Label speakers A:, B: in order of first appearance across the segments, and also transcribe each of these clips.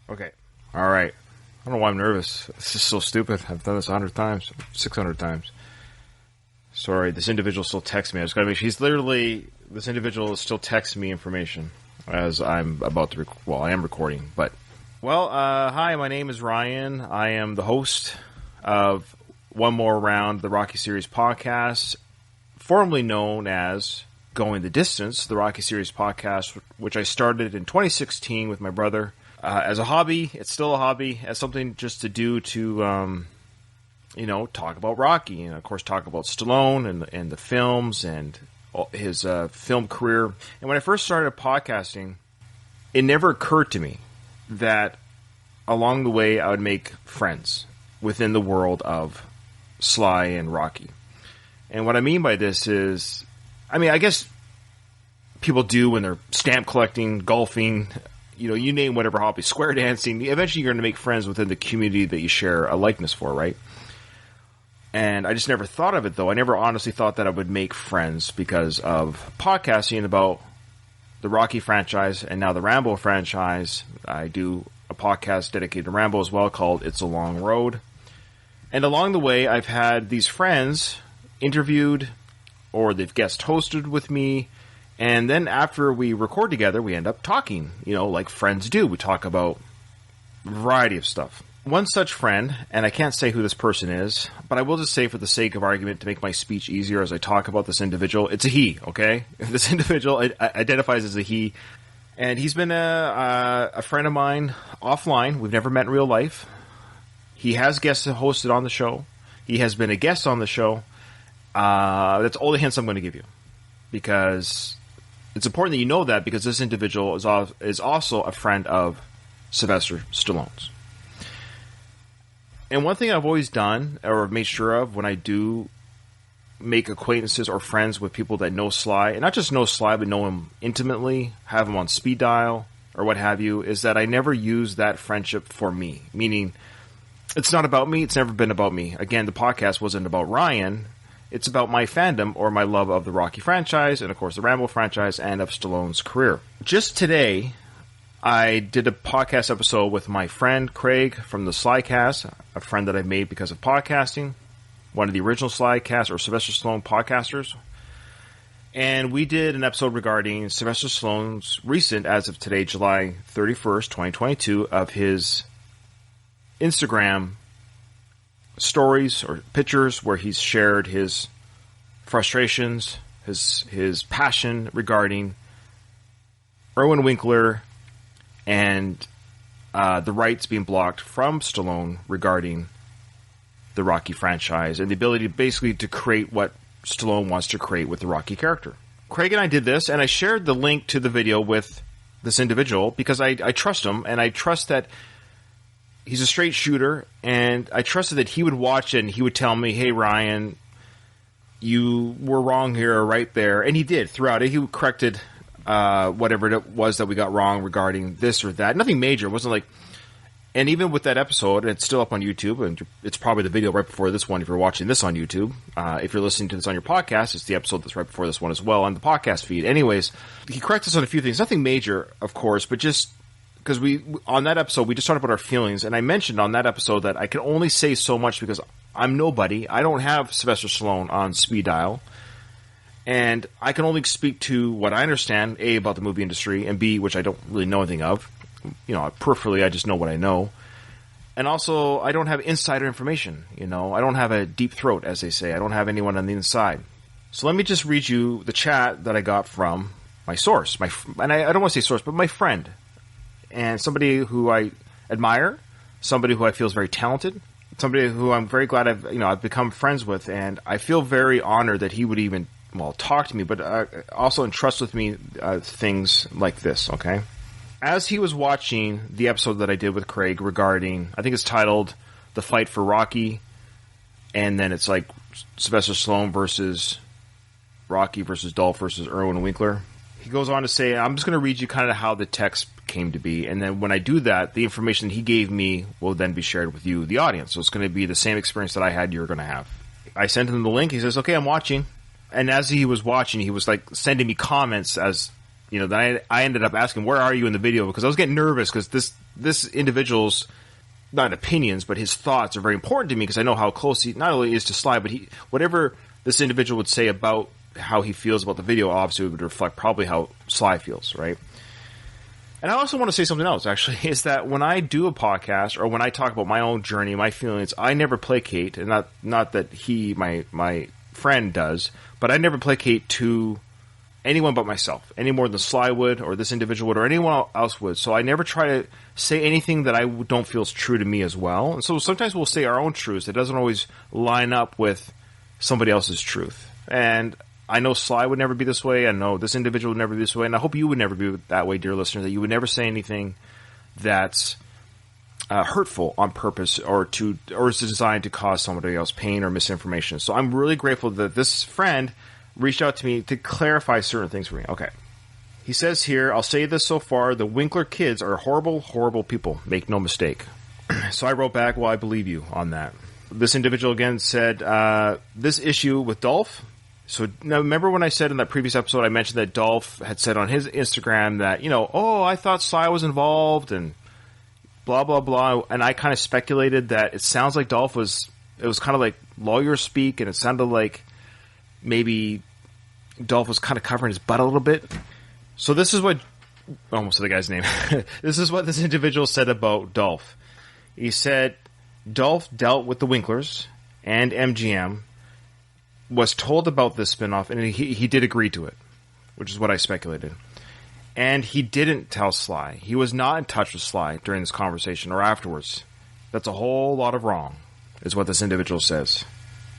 A: Okay. All right. I don't know why I'm nervous. This is so stupid. I've done this 100 times, 600 times. Sorry, this individual still texts me. I just gotta make sure. This individual is still texting me information as I'm about to I am recording. But, hi, my name is Ryan. I am the host of One More Round, the Rocky Series podcast, formerly known as Going the Distance, the Rocky Series podcast, which I started in 2016 with my brother. As a hobby, it's still a hobby, as something just to do to, talk about Rocky, and of course talk about Stallone and the films and his film career. And when I first started podcasting, it never occurred to me that along the way I would make friends within the world of Sly and Rocky. And what I mean by this is, I guess people do when they're stamp collecting, golfing, you name whatever hobby, square dancing. Eventually you're going to make friends within the community that you share a likeness for, right? And I just never thought of it, though. I never honestly thought that I would make friends because of podcasting about the Rocky franchise and now the Rambo franchise. I do a podcast dedicated to Rambo as well called It's a Long Road. And along the way, I've had these friends interviewed or they've guest hosted with me. And then after we record together, we end up talking, like friends do. We talk about a variety of stuff. One such friend, and I can't say who this person is, but I will just say for the sake of argument to make my speech easier as I talk about this individual, it's a he, okay? This individual identifies as a he, and he's been a friend of mine offline. We've never met in real life. He has guest hosted on the show. He has been a guest on the show. That's all the hints I'm going to give you, because it's important that you know that, because this individual is also a friend of Sylvester Stallone's. And one thing I've always done, or made sure of, when I do make acquaintances or friends with people that know Sly, and not just know Sly, but know him intimately, have him on speed dial, or what have you, is that I never use that friendship for me. Meaning, it's not about me, it's never been about me. Again, the podcast wasn't about Ryan. It's about my fandom or my love of the Rocky franchise and, of course, the Rambo franchise and of Stallone's career. Just today, I did a podcast episode with my friend Craig from the Slycast, a friend that I made because of podcasting, one of the original Slycast or Sylvester Stallone podcasters. And we did an episode regarding Sylvester Stallone's recent, as of today, July 31st, 2022, of his Instagram stories or pictures where he's shared his frustrations, his passion regarding Erwin Winkler and the rights being blocked from Stallone regarding the Rocky franchise and the ability basically to create what Stallone wants to create with the Rocky character. Craig and I did this, and I shared the link to the video with this individual because I trust him, and I trust that he's a straight shooter, and I trusted that he would watch it and he would tell me, hey, Ryan, you were wrong here or right there. And he did throughout it. He corrected whatever it was that we got wrong regarding this or that. Nothing major. It wasn't like... And even with that episode, it's still up on YouTube, and it's probably the video right before this one if you're watching this on YouTube. If you're listening to this on your podcast, it's the episode that's right before this one as well on the podcast feed. Anyways, he corrected us on a few things. Nothing major, of course, but just... Because on that episode, we just talked about our feelings, and I mentioned on that episode that I can only say so much because I'm nobody. I don't have Sylvester Stallone on speed dial, and I can only speak to what I understand, A, about the movie industry, and B, which I don't really know anything of. Peripherally, I just know what I know. And also, I don't have insider information, I don't have a deep throat, as they say. I don't have anyone on the inside. So let me just read you the chat that I got from my source. And I don't want to say source, but my friend. And somebody who I admire, somebody who I feel is very talented, somebody who I'm very glad I've become friends with, and I feel very honored that he would even talk to me, but also entrust with me things like this. Okay, as he was watching the episode that I did with Craig regarding, I think it's titled "The Fight for Rocky," and then it's like Sylvester Stallone versus Rocky versus Dolph versus Erwin Winkler. He goes on to say, I'm just going to read you kind of how the text came to be, and then when I do that, the information he gave me will then be shared with you, the audience. So it's going to be the same experience that I had, you're going to have. I sent him the link. He says, okay, I'm watching. And as he was watching, he was like sending me comments as, then I ended up asking, where are you in the video? Because I was getting nervous because this individual's, not opinions, but his thoughts are very important to me because I know how close he not only is to Sly, but whatever this individual would say about how he feels about the video obviously would reflect probably how Sly feels, right? And I also want to say something else, actually, is that when I do a podcast or when I talk about my own journey, my feelings, I never placate, and not that he, my friend, does, but I never placate to anyone but myself, any more than Sly would, or this individual would, or anyone else would. So I never try to say anything that I don't feel is true to me as well. And so sometimes we'll say our own truths that doesn't always line up with somebody else's truth. And I know Sly would never be this way. I know this individual would never be this way. And I hope you would never be that way, dear listener, that you would never say anything that's hurtful on purpose or is designed to cause somebody else pain or misinformation. So I'm really grateful that this friend reached out to me to clarify certain things for me. Okay. He says here, I'll say this so far, the Winkler kids are horrible, horrible people. Make no mistake. So I wrote back, well, I believe you on that. This individual again said, this issue with Dolph. So now remember when I said in that previous episode, I mentioned that Dolph had said on his Instagram that, I thought Sly was involved and blah, blah, blah. And I kind of speculated that it sounds like it was kind of like lawyer speak, and it sounded like maybe Dolph was kind of covering his butt a little bit. So this is what, almost said the guy's name. This is what this individual said about Dolph. He said, Dolph dealt with the Winklers and MGM, was told about this spinoff, and he did agree to it, which is what I speculated. And he didn't tell Sly. He was not in touch with Sly during this conversation or afterwards. That's a whole lot of wrong, is what this individual says.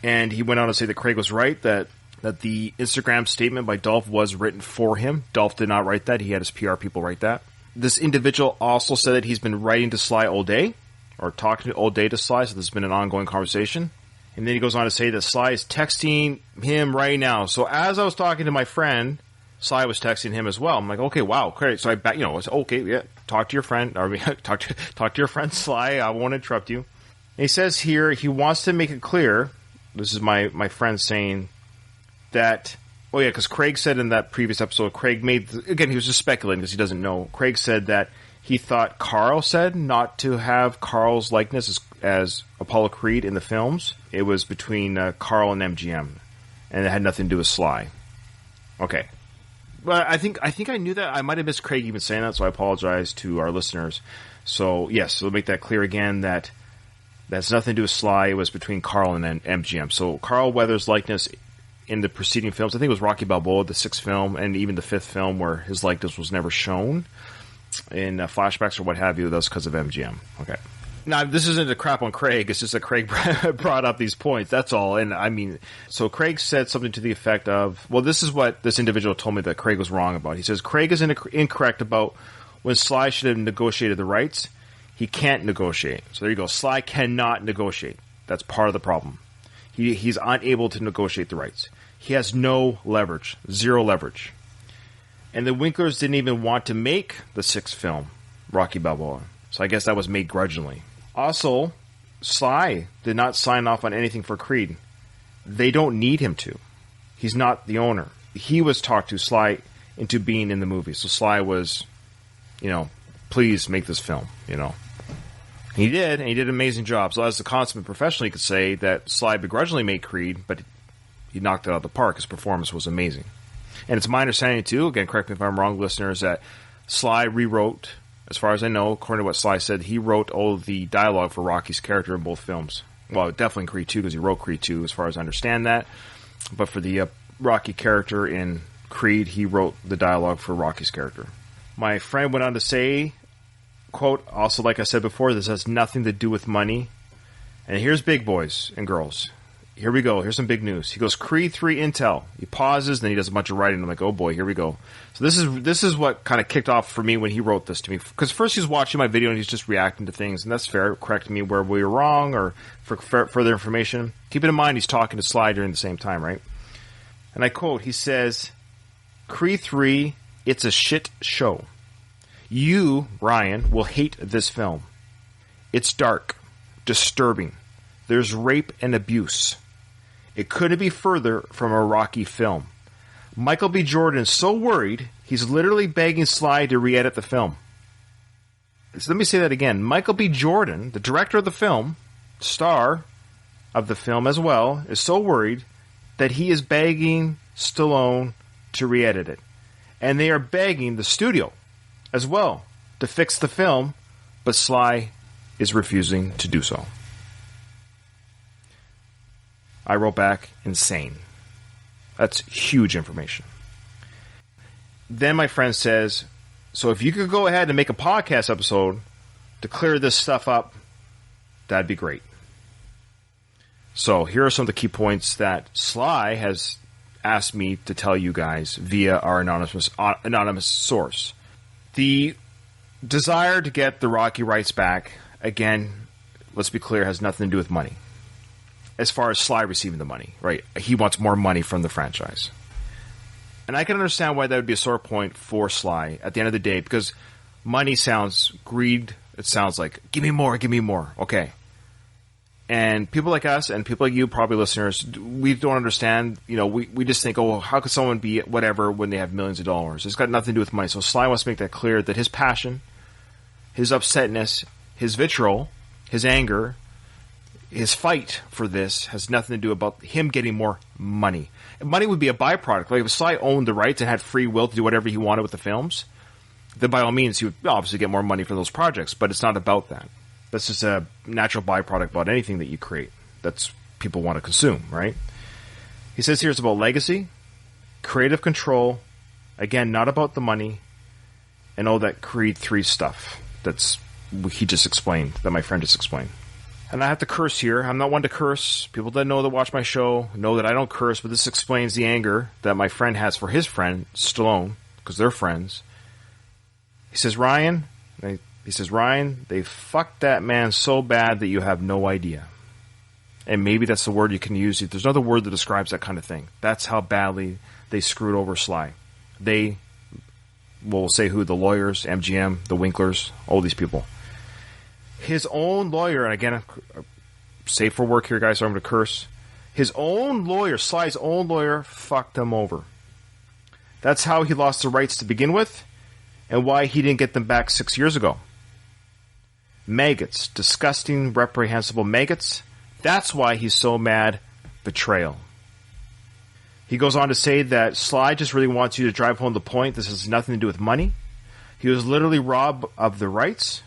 A: And he went on to say that Craig was right, that the Instagram statement by Dolph was written for him. Dolph did not write that. He had his PR people write that. This individual also said that he's been writing to Sly all day, or talking all day to Sly, so this has been an ongoing conversation. And then he goes on to say that Sly is texting him right now. So as I was talking to my friend, Sly was texting him as well. I'm like, okay, wow, great. So I was okay, yeah, talk to your friend, or talk to your friend Sly. I won't interrupt you. And he says here he wants to make it clear. This is my friend saying that. Oh yeah, because Craig said in that previous episode, again, he was just speculating because he doesn't know. Craig said that he thought Carl said not to have Carl's likeness as Apollo Creed in the films. It was between Carl and MGM, and it had nothing to do with Sly. Okay. But I think I knew that. I might have missed Craig even saying that, so I apologize to our listeners. So, yes, we'll make that clear again that that's nothing to do with Sly. It was between Carl and MGM. So, Carl Weathers' likeness in the preceding films, I think it was Rocky Balboa, the 6th film, and even the 5th film, where his likeness was never shown in flashbacks or what have you, that's because of MGM. Okay. Now, this isn't a crap on Craig. It's just that Craig brought up these points. That's all. And I mean, so Craig said something to the effect of, well, this is what this individual told me that Craig was wrong about. He says, Craig is incorrect about when Sly should have negotiated the rights. He can't negotiate. So there you go. Sly cannot negotiate. That's part of the problem. He's unable to negotiate the rights. He has no leverage. Zero leverage. And the Winklers didn't even want to make the 6th film, Rocky Balboa. So I guess that was made grudgingly. Also, Sly did not sign off on anything for Creed. They don't need him to. He's not the owner. He was talked to, Sly, into being in the movie. So Sly was, please make this film, He did, and he did an amazing job. So as a consummate professional, you could say that Sly begrudgingly made Creed, but he knocked it out of the park. His performance was amazing. And it's my understanding, too, again, correct me if I'm wrong, listeners, that Sly rewrote, as far as I know, according to what Sly said, he wrote all of the dialogue for Rocky's character in both films. Well, definitely in Creed 2, because he wrote Creed 2, as far as I understand that. But for the Rocky character in Creed, he wrote the dialogue for Rocky's character. My friend went on to say, quote, also, like I said before, this has nothing to do with money. And here's big boys and girls. Here we go. Here's some big news. He goes, Creed 3 Intel. He pauses, then he does a bunch of writing. I'm like, oh boy, here we go. So this is what kind of kicked off for me when he wrote this to me. Because first he's watching my video and he's just reacting to things, and that's fair. Correcting me where we were wrong or for further information. Keep it in mind he's talking to Sly during the same time, right? And I quote, he says, Creed 3, it's a shit show. You, Ryan, will hate this film. It's dark, disturbing. There's rape and abuse. It couldn't be further from a Rocky film. Michael B. Jordan is so worried, he's literally begging Sly to re-edit the film. So let me say that again. Michael B. Jordan, the director of the film, star of the film as well, is so worried that he is begging Stallone to re-edit it. And they are begging the studio as well to fix the film, but Sly is refusing to do so. I wrote back, insane. That's huge information. Then my friend says, so if you could go ahead and make a podcast episode to clear this stuff up, that'd be great. So here are some of the key points that Sly has asked me to tell you guys via our anonymous source. The desire to get the Rocky rights back, again, let's be clear, has nothing to do with money. As far as Sly receiving the money, right? He wants more money from the franchise. And I can understand why that would be a sore point for Sly at the end of the day, because money sounds greed. It sounds like, give me more, give me more. Okay. And people like us and people like you, probably listeners, we don't understand. You know, we just think, oh, how could someone be whatever when they have millions of dollars? It's got nothing to do with money. So Sly wants to make that clear that his passion, his upsetness, his vitriol, his anger, his fight for this has nothing to do about him getting more money. And money would be a byproduct. Like if Sly owned the rights and had free will to do whatever he wanted with the films, then by all means he would obviously get more money for those projects. But it's not about that. That's just a natural byproduct about anything that you create. That's people want to consume, right? He says here it's about legacy, creative control, again, not about the money, and all that Creed 3 stuff that's he just explained, that my friend just explained. And I have to curse here. I'm not one to curse. People that know that watch my show know that I don't curse, but this explains the anger that my friend has for his friend, Stallone, because they're friends. He says, Ryan, they fucked that man so bad that you have no idea. And maybe that's the word you can use. There's no other word that describes that kind of thing. That's how badly they screwed over Sly. They, we'll say who, the lawyers, MGM, the Winklers, all these people. His own lawyer, and again, safe for work here, guys, so I'm going to curse. His own lawyer, Sly's own lawyer, fucked him over. That's how he lost the rights to begin with, and why he didn't get them back 6 years ago. Maggots. Disgusting, reprehensible maggots. That's why he's so mad. Betrayal. He goes on to say that Sly just really wants you to drive home the point. This has nothing to do with money. He was literally robbed of the rights.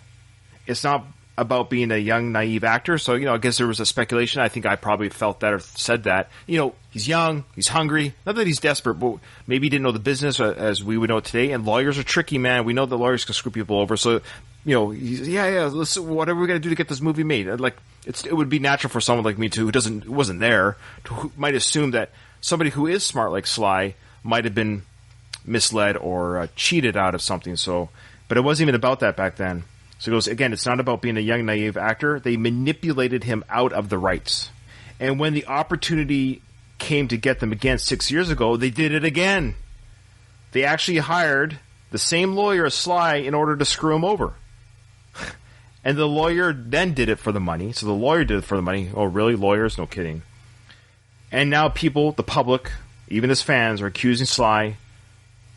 A: It's not about being a young, naive actor. So, I guess there was a speculation. I think I probably felt that or said that. He's young. He's hungry. Not that he's desperate, but maybe he didn't know the business as we would know it today. And lawyers are tricky, man. We know that lawyers can screw people over. So, let's whatever we're gonna do to get this movie made. It would be natural for someone like me who wasn't there, who might assume that somebody who is smart like Sly might have been misled or cheated out of something. So, but it wasn't even about that back then. So he goes, again, it's not about being a young, naive actor. They manipulated him out of the rights. And when the opportunity came to get them again 6 years ago, they did it again. They actually hired the same lawyer as Sly in order to screw him over. And the lawyer then did it for the money. So the lawyer did it for the money. Oh, really? Lawyers? No kidding. And now people, the public, even his fans, are accusing Sly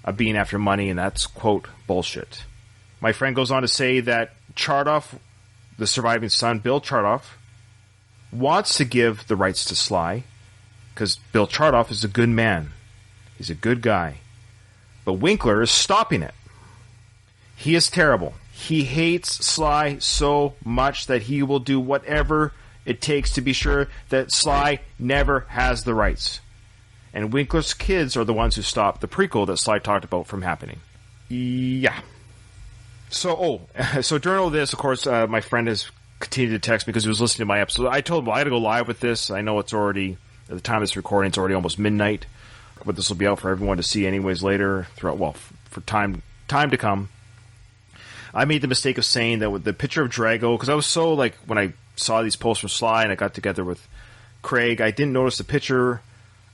A: of being after money, and that's, quote, bullshit. My friend goes on to say that Chartoff, the surviving son, Bill Chartoff, wants to give the rights to Sly because Bill Chartoff is a good man. He's a good guy. But Winkler is stopping it. He is terrible. He hates Sly so much that he will do whatever it takes to be sure that Sly never has the rights. And Winkler's kids are the ones who stopped the prequel that Sly talked about from happening. Yeah. So during all this, of course, my friend has continued to text me because he was listening to my episode. I told him I got to go live with this. I know it's already, at the time of this recording, it's already almost midnight. But this will be out for everyone to see anyways later, for time to come. I made the mistake of saying that with the picture of Drago, because I was so, when I saw these posts from Sly and I got together with Craig, I didn't notice the picture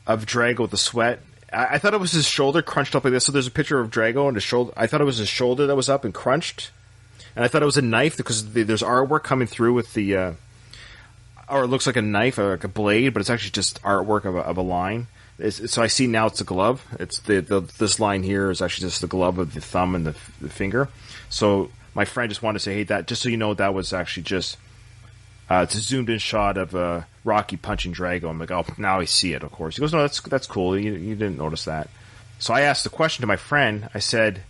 A: of Drago with the sweat. I thought it was his shoulder crunched up like this. So there's a picture of Drago and his shoulder. I thought it was his shoulder that was up and crunched. And I thought it was a knife because there's artwork coming through with the, or it looks like a knife, or like a blade, but it's actually just artwork of a line. So I see now it's a glove. It's this line here is actually just the glove of the thumb and the finger. So my friend just wanted to say, hey, that just so you know, that was actually just it's a zoomed in shot of Rocky punching Drago. I'm like, oh, now I see it. Of course, he goes, no, that's cool. You didn't notice that. So I asked the question to my friend. I said,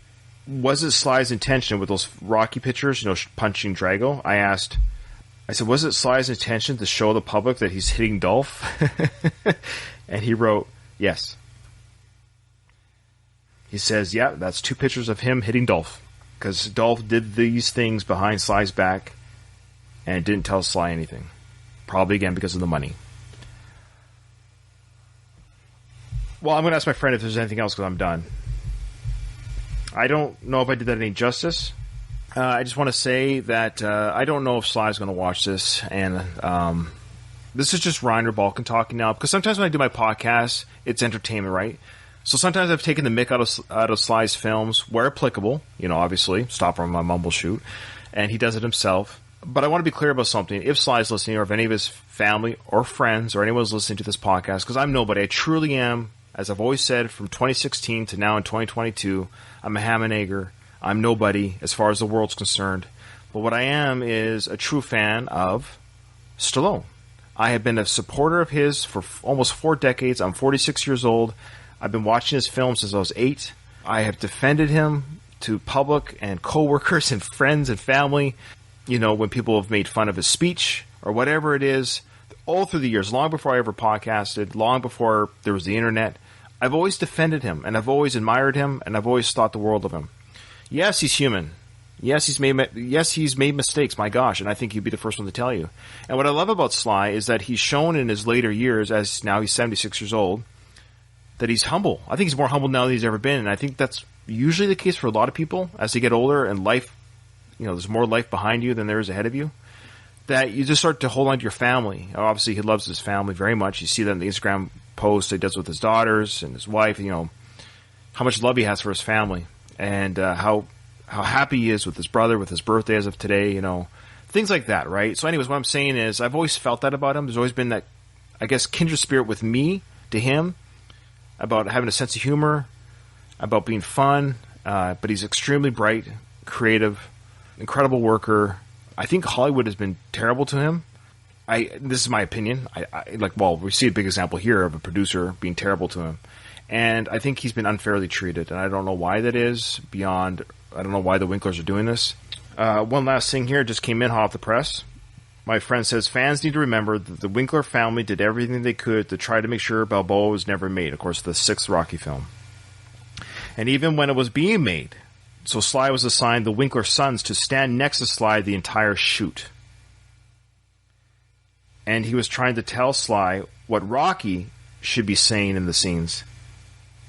A: was it Sly's intention with those Rocky pictures, punching Drago? I said, was it Sly's intention to show the public that he's hitting Dolph? And he wrote, yes. He says, yeah, that's 2 pictures of him hitting Dolph. Because Dolph did these things behind Sly's back and didn't tell Sly anything. Probably, again, because of the money. Well, I'm going to ask my friend if there's anything else because I'm done. I don't know if I did that any justice. I just want to say that I don't know if Sly's going to watch this. And this is just Ryan Rebalkin talking now. Because sometimes when I do my podcast, it's entertainment, right? So sometimes I've taken the mick out of Sly's films where applicable. Obviously, stop from my mumble shoot. And he does it himself. But I want to be clear about something. If Sly's listening, or if any of his family or friends or anyone's listening to this podcast, because I'm nobody. I truly am, as I've always said, from 2016 to now in 2022, I'm a ham and egger. I'm nobody as far as the world's concerned. But what I am is a true fan of Stallone. I have been a supporter of his for almost 4 decades. I'm 46 years old. I've been watching his films since I was 8. I have defended him to public and coworkers and friends and family. When people have made fun of his speech or whatever it is, all through the years, long before I ever podcasted, long before there was the internet, I've always defended him, and I've always admired him, and I've always thought the world of him. Yes, he's human. Yes, he's made mistakes, my gosh, and I think he'd be the first one to tell you. And what I love about Sly is that he's shown in his later years, as now he's 76 years old, that he's humble. I think he's more humble now than he's ever been, and I think that's usually the case for a lot of people as they get older and life, there's more life behind you than there is ahead of you, that you just start to hold on to your family. Obviously, he loves his family very much. You see that in the Instagram posts he does with his daughters and his wife, how much love he has for his family, and how happy he is with his brother, with his birthday as of today, things like that, right? So anyways, what I'm saying is I've always felt that about him. There's always been that, I guess, kindred spirit with me to him about having a sense of humor, about being fun, but he's extremely bright, creative, incredible worker. I think Hollywood has been terrible to him. This is my opinion. We see a big example here of a producer being terrible to him. And I think he's been unfairly treated. And I don't know why that is I don't know why the Winklers are doing this. One last thing here, just came in hot off the press. My friend says, fans need to remember that the Winkler family did everything they could to try to make sure Balboa was never made. Of course, the 6th Rocky film. And even when it was being made, so Sly was assigned the Winkler sons to stand next to Sly the entire shoot. And he was trying to tell Sly what Rocky should be saying in the scenes.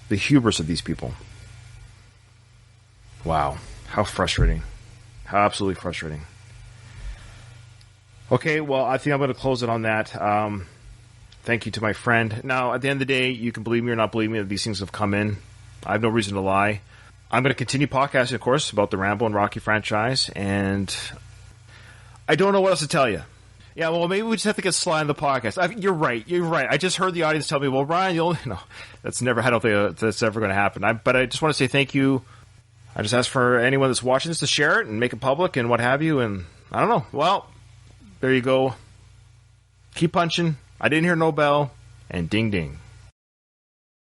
A: The hubris of these people. Wow. How frustrating. How absolutely frustrating. Okay, well, I think I'm going to close it on that. Thank you to my friend. Now, at the end of the day, you can believe me or not believe me that these things have come in. I have no reason to lie. I'm going to continue podcasting, of course, about the Rambo and Rocky franchise, and I don't know what else to tell you. Yeah, well, maybe we just have to get Sly on the podcast. You're right. I just heard the audience tell me, well, Ryan, that's never, I don't think that's ever going to happen. But I just want to say thank you. I just ask for anyone that's watching this to share it and make it public and what have you, and I don't know. Well, there you go. Keep punching. I didn't hear no bell, and ding ding.